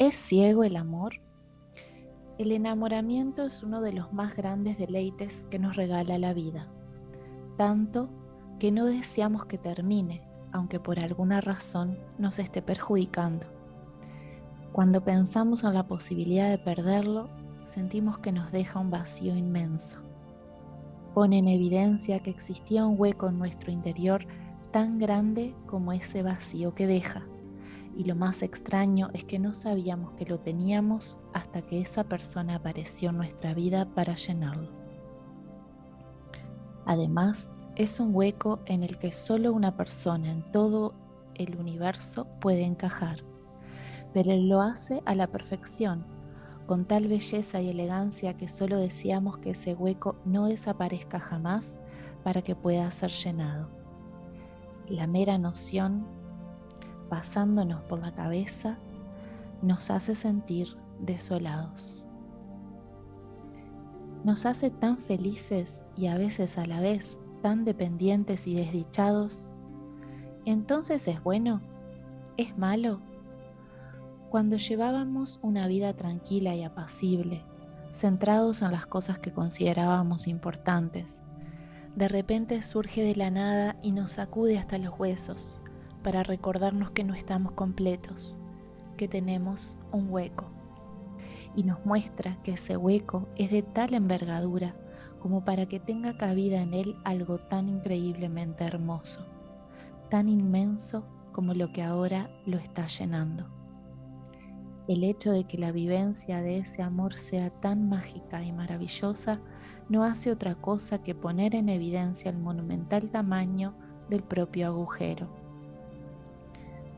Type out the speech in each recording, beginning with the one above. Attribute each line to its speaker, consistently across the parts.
Speaker 1: ¿Es ciego el amor? El enamoramiento es uno de los más grandes deleites que nos regala la vida, tanto que no deseamos que termine, aunque por alguna razón nos esté perjudicando. Cuando pensamos en la posibilidad de perderlo, sentimos que nos deja un vacío inmenso. Pone en evidencia que existía un hueco en nuestro interior tan grande como ese vacío que deja. Y lo más extraño es que no sabíamos que lo teníamos hasta que esa persona apareció en nuestra vida para llenarlo. Además, es un hueco en el que solo una persona en todo el universo puede encajar, pero él lo hace a la perfección, con tal belleza y elegancia que solo deseamos que ese hueco no desaparezca jamás para que pueda ser llenado. La mera noción, pasándonos por la cabeza, nos hace sentir desolados. Nos hace tan felices y a veces a la vez tan dependientes y desdichados. ¿Entonces es bueno? ¿Es malo? Cuando llevábamos una vida tranquila y apacible, centrados en las cosas que considerábamos importantes, de repente surge de la nada y nos sacude hasta los huesos para recordarnos que no estamos completos, que tenemos un hueco. Y nos muestra que ese hueco es de tal envergadura como para que tenga cabida en él algo tan increíblemente hermoso, tan inmenso como lo que ahora lo está llenando. El hecho de que la vivencia de ese amor sea tan mágica y maravillosa no hace otra cosa que poner en evidencia el monumental tamaño del propio agujero.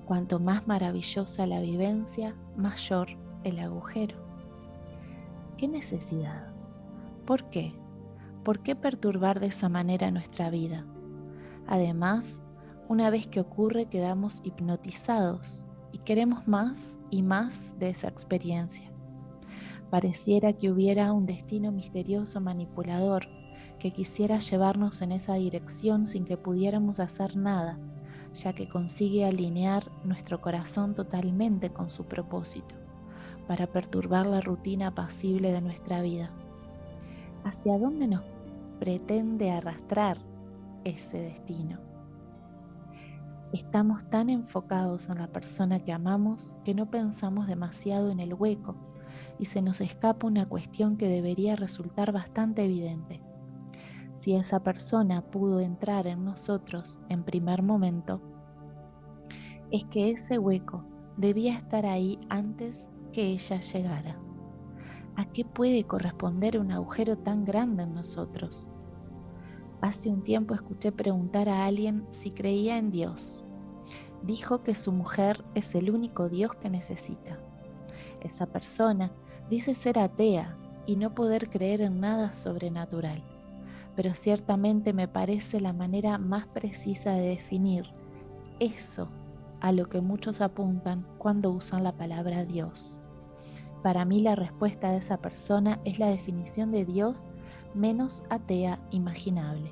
Speaker 1: Cuanto más maravillosa la vivencia, mayor el agujero. ¿Qué necesidad? ¿Por qué? ¿Por qué perturbar de esa manera nuestra vida? Además, una vez que ocurre quedamos hipnotizados y queremos más y más de esa experiencia. Pareciera que hubiera un destino misterioso manipulador que quisiera llevarnos en esa dirección sin que pudiéramos hacer nada, ya que consigue alinear nuestro corazón totalmente con su propósito, para perturbar la rutina apacible de nuestra vida. ¿Hacia dónde nos pretende arrastrar ese destino? Estamos tan enfocados en la persona que amamos que no pensamos demasiado en el hueco y se nos escapa una cuestión que debería resultar bastante evidente. Si esa persona pudo entrar en nosotros en primer momento, es que ese hueco debía estar ahí antes que ella llegara. ¿A qué puede corresponder un agujero tan grande en nosotros? Hace un tiempo escuché preguntar a alguien si creía en Dios. Dijo que su mujer es el único Dios que necesita. Esa persona dice ser atea y no poder creer en nada sobrenatural, pero ciertamente me parece la manera más precisa de definir eso a lo que muchos apuntan cuando usan la palabra Dios. Para mí la respuesta de esa persona es la definición de Dios menos atea imaginable.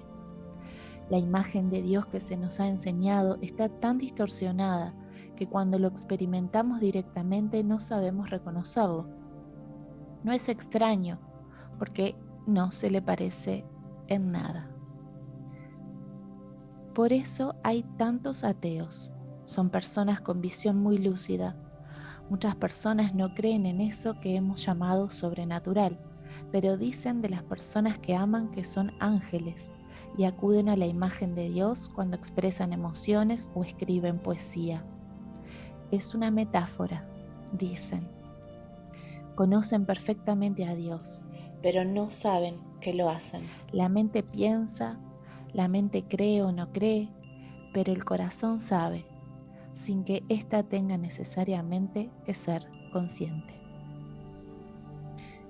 Speaker 1: La imagen de Dios que se nos ha enseñado está tan distorsionada que cuando lo experimentamos directamente no sabemos reconocerlo. No es extraño, porque no se le parece en nada. Por eso hay tantos ateos. Son personas con visión muy lúcida. Muchas personas no creen en eso que hemos llamado sobrenatural, pero dicen de las personas que aman que son ángeles y acuden a la imagen de Dios cuando expresan emociones o escriben poesía. Es una metáfora, dicen. Conocen perfectamente a Dios, pero no saben que lo hacen. La mente piensa, la mente cree o no cree, pero el corazón sabe, sin que ésta tenga necesariamente que ser consciente.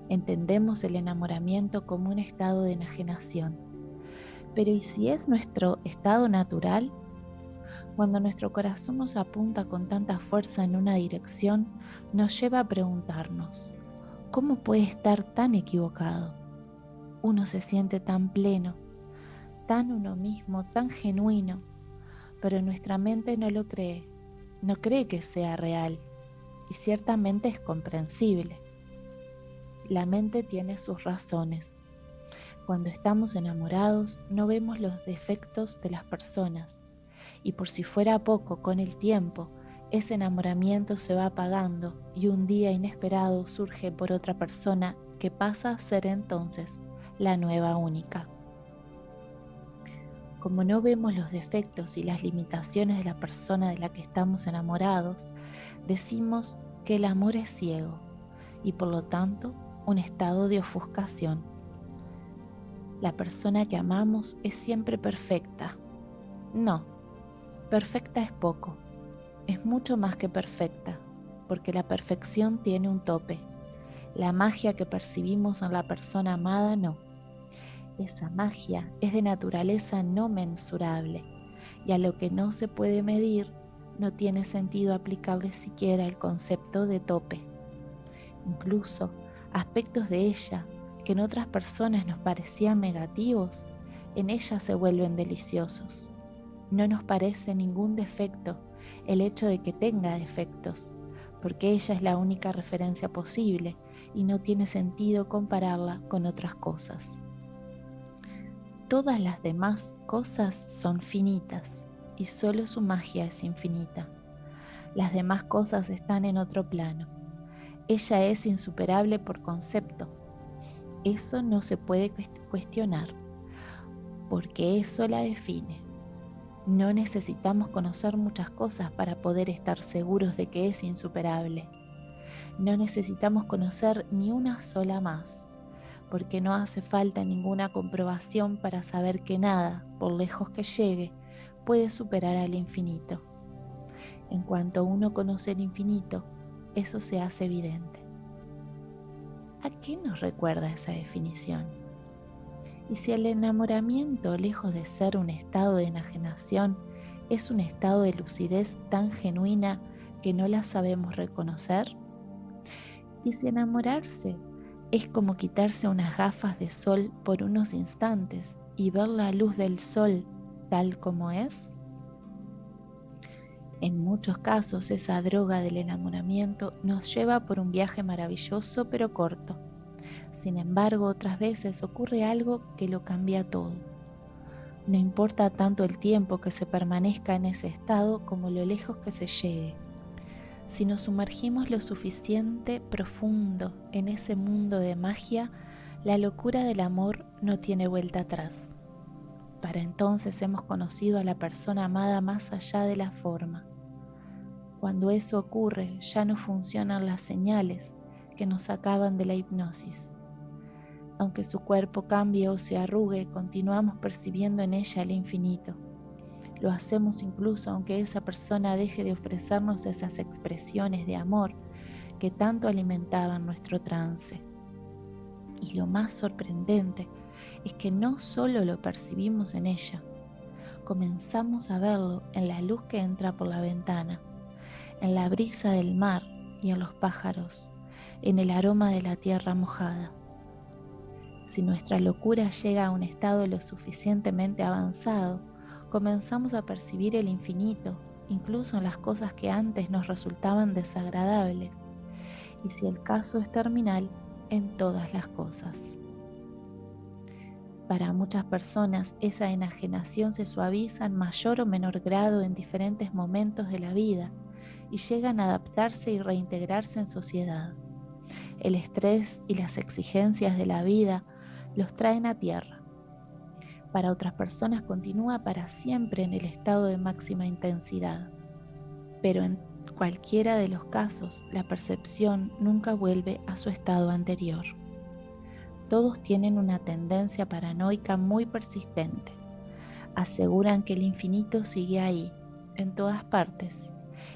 Speaker 1: Entendemos el enamoramiento como un estado de enajenación, pero ¿y si es nuestro estado natural? Cuando nuestro corazón nos apunta con tanta fuerza en una dirección, nos lleva a preguntarnos, ¿cómo puede estar tan equivocado? Uno se siente tan pleno, tan uno mismo, tan genuino, pero nuestra mente no lo cree, no cree que sea real. y ciertamente es comprensible. La mente tiene sus razones. Cuando estamos enamorados no vemos los defectos de las personas, y por si fuera poco, con el tiempo, ese enamoramiento se va apagando y un día inesperado surge por otra persona que pasa a ser entonces la nueva única. Como no vemos los defectos y las limitaciones de la persona de la que estamos enamorados, decimos que el amor es ciego y por lo tanto un estado de ofuscación. La persona que amamos es siempre perfecta. No, perfecta es poco, es mucho más que perfecta, porque la perfección tiene un tope. La magia que percibimos en la persona amada no. Esa magia es de naturaleza no mensurable y a lo que no se puede medir no tiene sentido aplicarle siquiera el concepto de tope. Incluso aspectos de ella que en otras personas nos parecían negativos, en ella se vuelven deliciosos. No nos parece ningún defecto el hecho de que tenga defectos, porque ella es la única referencia posible y no tiene sentido compararla con otras cosas. Todas las demás cosas son finitas y solo su magia es infinita. Las demás cosas están en otro plano. Ella es insuperable por concepto. Eso no se puede cuestionar, porque eso la define. No necesitamos conocer muchas cosas para poder estar seguros de que es insuperable. No necesitamos conocer ni una sola más, porque no hace falta ninguna comprobación para saber que nada, por lejos que llegue, puede superar al infinito. En cuanto uno conoce el infinito, eso se hace evidente. ¿A qué nos recuerda esa definición? Y si el enamoramiento, lejos de ser un estado de enajenación, es un estado de lucidez tan genuina que no la sabemos reconocer? Y si enamorarse es como quitarse unas gafas de sol por unos instantes y ver la luz del sol tal como es. En muchos casos esa droga del enamoramiento nos lleva por un viaje maravilloso pero corto. Sin embargo, otras veces ocurre algo que lo cambia todo. No importa tanto el tiempo que se permanezca en ese estado como lo lejos que se llegue. Si nos sumergimos lo suficiente profundo en ese mundo de magia, la locura del amor no tiene vuelta atrás. Para entonces hemos conocido a la persona amada más allá de la forma. Cuando eso ocurre, ya no funcionan las señales que nos sacaban de la hipnosis. Aunque su cuerpo cambie o se arrugue, continuamos percibiendo en ella el infinito. Lo hacemos incluso aunque esa persona deje de ofrecernos esas expresiones de amor que tanto alimentaban nuestro trance. Y lo más sorprendente es que no solo lo percibimos en ella, comenzamos a verlo en la luz que entra por la ventana, en la brisa del mar y en los pájaros, en el aroma de la tierra mojada. Si nuestra locura llega a un estado lo suficientemente avanzado, comenzamos a percibir el infinito, incluso en las cosas que antes nos resultaban desagradables, y si el caso es terminal, en todas las cosas. Para muchas personas, esa enajenación se suaviza en mayor o menor grado en diferentes momentos de la vida y llegan a adaptarse y reintegrarse en sociedad. El estrés y las exigencias de la vida los traen a tierra. Para otras personas continúa para siempre en el estado de máxima intensidad. Pero en cualquiera de los casos, la percepción nunca vuelve a su estado anterior. Todos tienen una tendencia paranoica muy persistente. Aseguran que el infinito sigue ahí, en todas partes,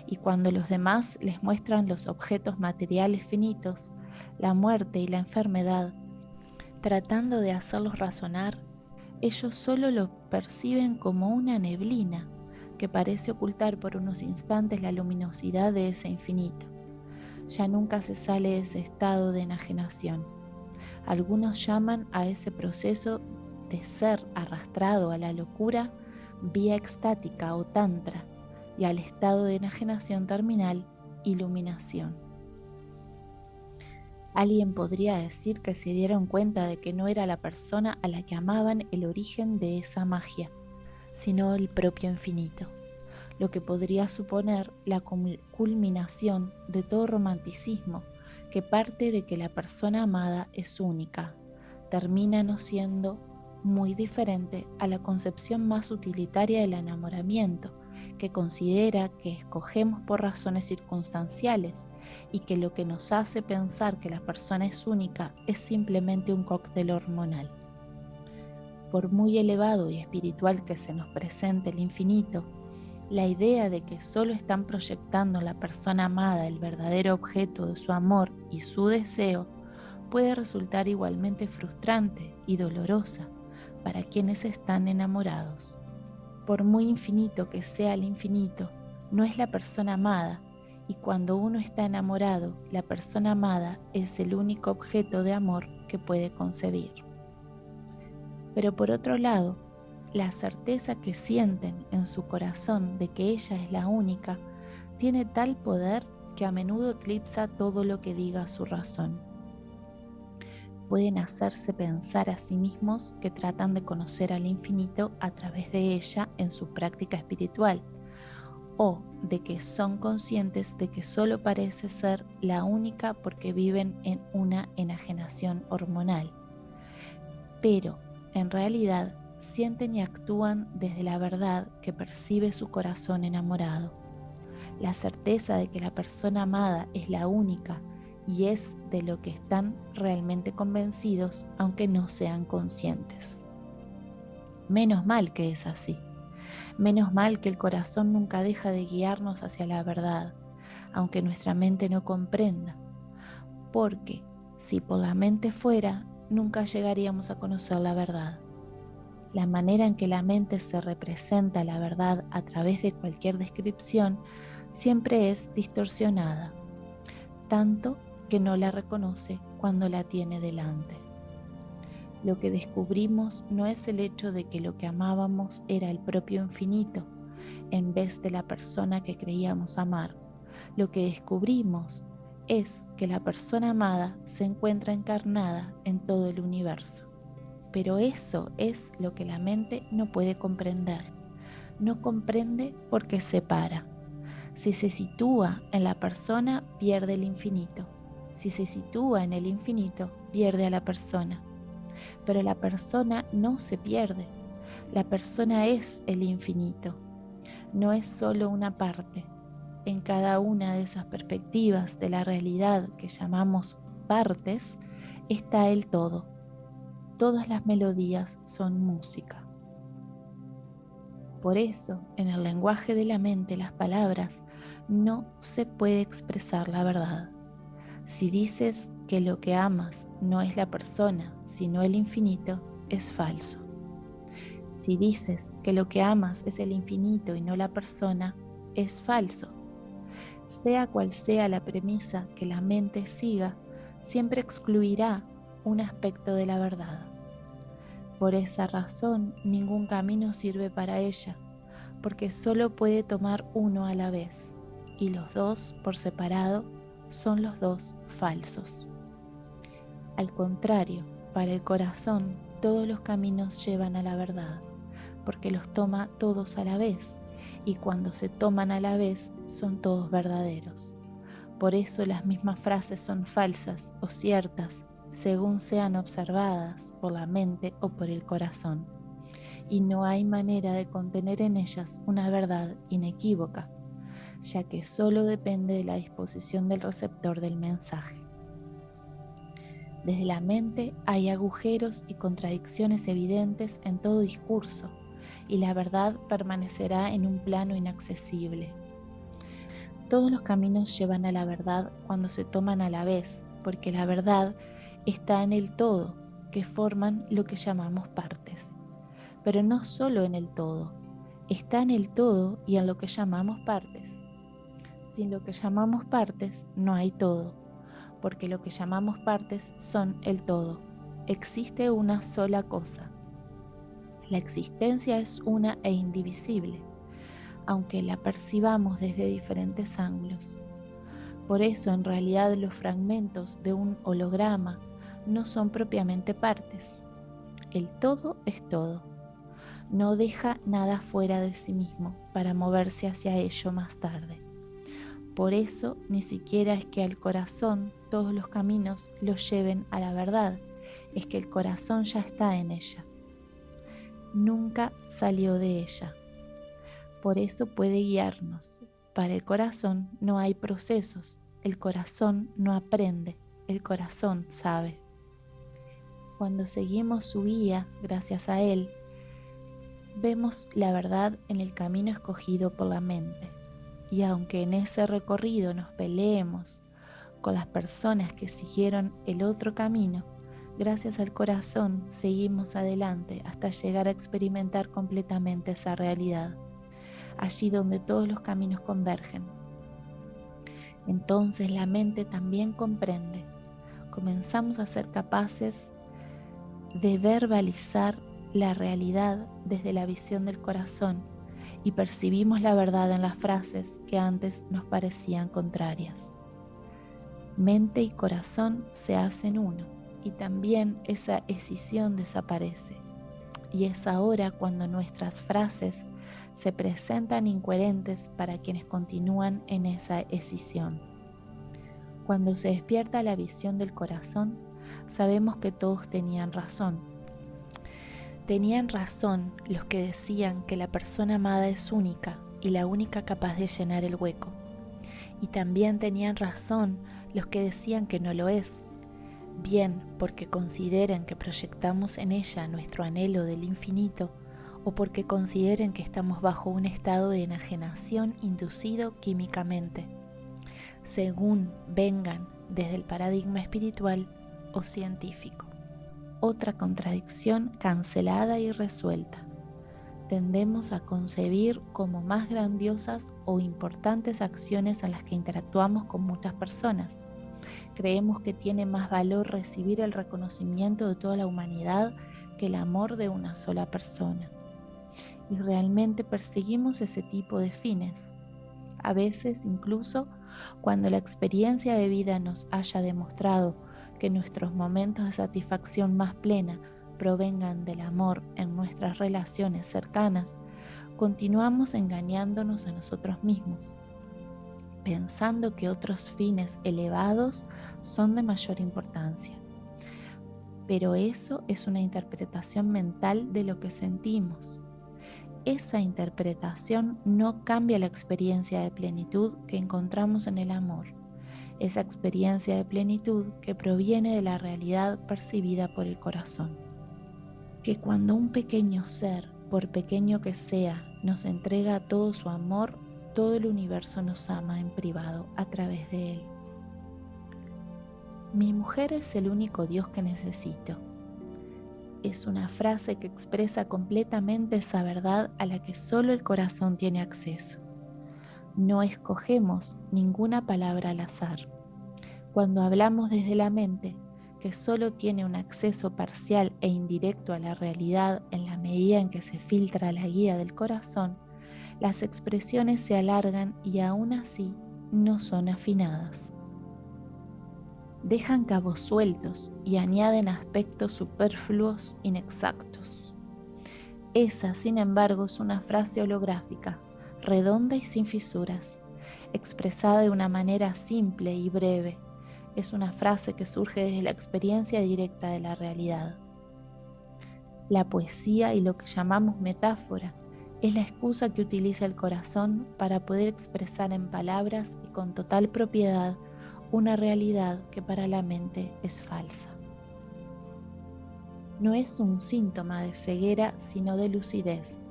Speaker 1: y cuando los demás les muestran los objetos materiales finitos, la muerte y la enfermedad, tratando de hacerlos razonar, ellos solo lo perciben como una neblina que parece ocultar por unos instantes la luminosidad de ese infinito. Ya nunca se sale de ese estado de enajenación. Algunos llaman a ese proceso de ser arrastrado a la locura vía extática o tantra, y al estado de enajenación terminal, iluminación. Alguien podría decir que se dieron cuenta de que no era la persona a la que amaban el origen de esa magia, sino el propio infinito, lo que podría suponer la culminación de todo romanticismo que parte de que la persona amada es única, termina no siendo muy diferente a la concepción más utilitaria del enamoramiento, que considera que escogemos por razones circunstanciales y que lo que nos hace pensar que la persona es única es simplemente un cóctel hormonal. Por muy elevado y espiritual que se nos presente el infinito, la idea de que solo están proyectando en la persona amada el verdadero objeto de su amor y su deseo puede resultar igualmente frustrante y dolorosa para quienes están enamorados. Por muy infinito que sea el infinito, no es la persona amada, y cuando uno está enamorado, la persona amada es el único objeto de amor que puede concebir. Pero por otro lado, la certeza que sienten en su corazón de que ella es la única tiene tal poder que a menudo eclipsa todo lo que diga su razón. Pueden hacerse pensar a sí mismos que tratan de conocer al infinito a través de ella en su práctica espiritual, o de que son conscientes de que solo parece ser la única porque viven en una enajenación hormonal. Pero, en realidad, sienten y actúan desde la verdad que percibe su corazón enamorado. La certeza de que la persona amada es la única y es de lo que están realmente convencidos, aunque no sean conscientes. Menos mal que es así. Menos mal que el corazón nunca deja de guiarnos hacia la verdad, aunque nuestra mente no comprenda. Porque, si por la mente fuera, nunca llegaríamos a conocer la verdad. La manera en que la mente se representa la verdad a través de cualquier descripción siempre es distorsionada, tanto que no la reconoce cuando la tiene delante. Lo que descubrimos no es el hecho de que lo que amábamos era el propio infinito, en vez de la persona que creíamos amar. Lo que descubrimos es que la persona amada se encuentra encarnada en todo el universo. Pero eso es lo que la mente no puede comprender. No comprende porque separa. Si se sitúa en la persona, pierde el infinito. Si se sitúa en el infinito, pierde a la persona. Pero la persona no se pierde. La persona es el infinito. No es solo una parte. En cada una de esas perspectivas de la realidad que llamamos partes, está el todo. Todas las melodías son música. Por eso, en el lenguaje de la mente, las palabras no se puede expresar la verdad. Si dices que lo que amas no es la persona, sino el infinito, es falso. Si dices que lo que amas es el infinito y no la persona, es falso. Sea cual sea la premisa que la mente siga, siempre excluirá un aspecto de la verdad. Por esa razón, ningún camino sirve para ella, porque solo puede tomar uno a la vez, y los dos, por separado, son los dos falsos. Al contrario, para el corazón, todos los caminos llevan a la verdad, porque los toma todos a la vez, y cuando se toman a la vez, son todos verdaderos. Por eso las mismas frases son falsas o ciertas, según sean observadas por la mente o por el corazón, y no hay manera de contener en ellas una verdad inequívoca, ya que solo depende de la disposición del receptor del mensaje. Desde la mente hay agujeros y contradicciones evidentes en todo discurso, y la verdad permanecerá en un plano inaccesible. Todos los caminos llevan a la verdad cuando se toman a la vez, porque la verdad está en el todo, que forman lo que llamamos partes. Pero no solo en el todo, está en el todo y en lo que llamamos partes. Sin lo que llamamos partes no hay todo, porque lo que llamamos partes son el todo. Existe una sola cosa. La existencia es una e indivisible, aunque la percibamos desde diferentes ángulos. Por eso, en realidad, los fragmentos de un holograma no son propiamente partes. El todo es todo. No deja nada fuera de sí mismo para moverse hacia ello más tarde. Por eso, ni siquiera es que al corazón todos los caminos los lleven a la verdad, es que el corazón ya está en ella. Nunca salió de ella. Por eso puede guiarnos. Para el corazón no hay procesos, el corazón no aprende, el corazón sabe. Cuando seguimos su guía, gracias a él, vemos la verdad en el camino escogido por la mente. Y aunque en ese recorrido nos peleemos con las personas que siguieron el otro camino, gracias al corazón seguimos adelante hasta llegar a experimentar completamente esa realidad, allí donde todos los caminos convergen. Entonces la mente también comprende. Comenzamos a ser capaces de verbalizar la realidad desde la visión del corazón y percibimos la verdad en las frases que antes nos parecían contrarias. Mente y corazón se hacen uno y también esa escisión desaparece. Y es ahora cuando nuestras frases se presentan incoherentes para quienes continúan en esa escisión. Cuando se despierta la visión del corazón, sabemos que todos tenían razón. Tenían razón los que decían que la persona amada es única y la única capaz de llenar el hueco. Y también tenían razón los que decían que no lo es, bien porque consideren que proyectamos en ella nuestro anhelo del infinito o porque consideren que estamos bajo un estado de enajenación inducido químicamente, según vengan desde el paradigma espiritual o científico. Otra contradicción cancelada y resuelta. Tendemos a concebir como más grandiosas o importantes acciones en las que interactuamos con muchas personas. Creemos que tiene más valor recibir el reconocimiento de toda la humanidad que el amor de una sola persona. Y realmente perseguimos ese tipo de fines. A veces, incluso cuando la experiencia de vida nos haya demostrado que nuestros momentos de satisfacción más plena provengan del amor en nuestras relaciones cercanas, continuamos engañándonos a nosotros mismos, pensando que otros fines elevados son de mayor importancia. Pero eso es una interpretación mental de lo que sentimos. Esa interpretación no cambia la experiencia de plenitud que encontramos en el amor, esa experiencia de plenitud que proviene de la realidad percibida por el corazón. Que cuando un pequeño ser, por pequeño que sea, nos entrega todo su amor, todo el universo nos ama en privado a través de él. Mi mujer es el único Dios que necesito. Es una frase que expresa completamente esa verdad a la que solo el corazón tiene acceso. No escogemos ninguna palabra al azar. Cuando hablamos desde la mente, que solo tiene un acceso parcial e indirecto a la realidad en la medida en que se filtra la guía del corazón, las expresiones se alargan y aún así no son afinadas. Dejan cabos sueltos y añaden aspectos superfluos inexactos. Esa, sin embargo, es una frase holográfica, redonda y sin fisuras, expresada de una manera simple y breve. Es una frase que surge desde la experiencia directa de la realidad. La poesía y lo que llamamos metáfora es la excusa que utiliza el corazón para poder expresar en palabras y con total propiedad una realidad que para la mente es falsa. No es un síntoma de ceguera, sino de lucidez.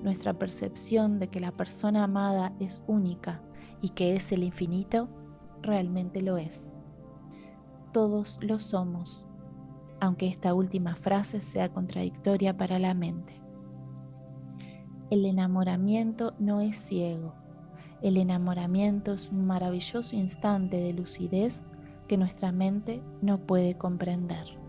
Speaker 1: Nuestra percepción de que la persona amada es única y que es el infinito, realmente lo es. Todos lo somos, aunque esta última frase sea contradictoria para la mente. El enamoramiento no es ciego. El enamoramiento es un maravilloso instante de lucidez que nuestra mente no puede comprender.